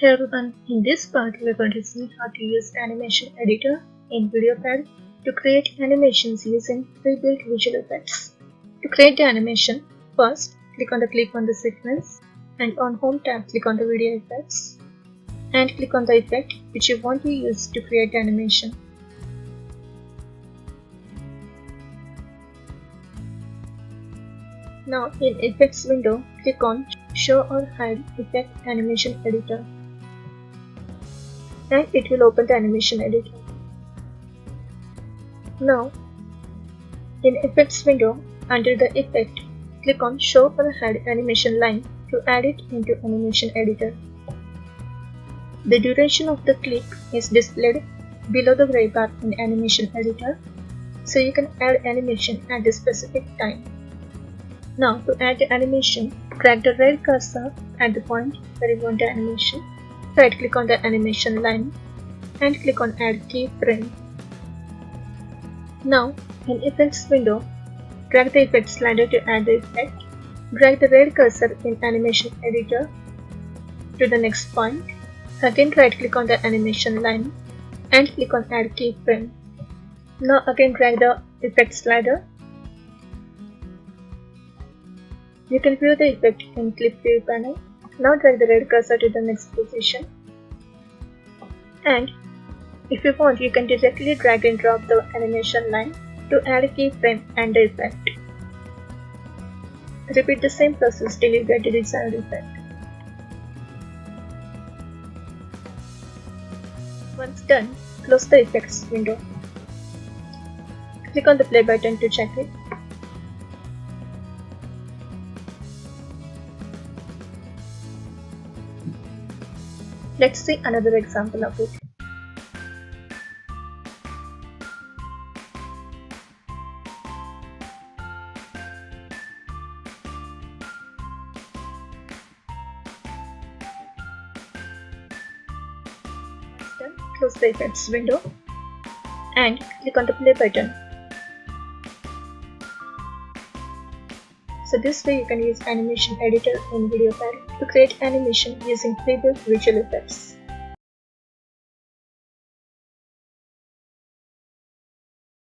Hey everyone, in this part we are going to see how to use animation editor in Videopad to create animations using pre-built visual effects. To create the animation, first click on the sequence and on Home tab click on the video effects and click on the effect which you want to use to create the animation. Now in Effects window, click on Show or Hide Effect Animation Editor and it will open the animation editor. Now in Effects window, under the effect, click on Show or Hide Animation Line to add it into Animation Editor. The duration of the clip is displayed below the gray bar in Animation Editor, so you can add animation at a specific time. Now to add the animation, drag the red cursor at the point where you want the animation, right click on the animation line and click on Add Keyframe. Now in Effects window, drag the effect slider to add the effect, drag the red cursor in Animation Editor to the next point, again right click on the animation line and click on Add Keyframe. Now again drag the effect slider. You can view the effect in Clip View panel. Now drag the red cursor to the next position. And if you want, you can directly drag and drop the animation line to add a keyframe and the effect. Repeat the same process till you get the desired effect. Once done, close the Effects window. Click on the play button to check it. Let's see another example of it. Once done, close the Effects window and click on the play button. So this way you can use Animation Editor in Videopad to create animation using pre-built visual effects.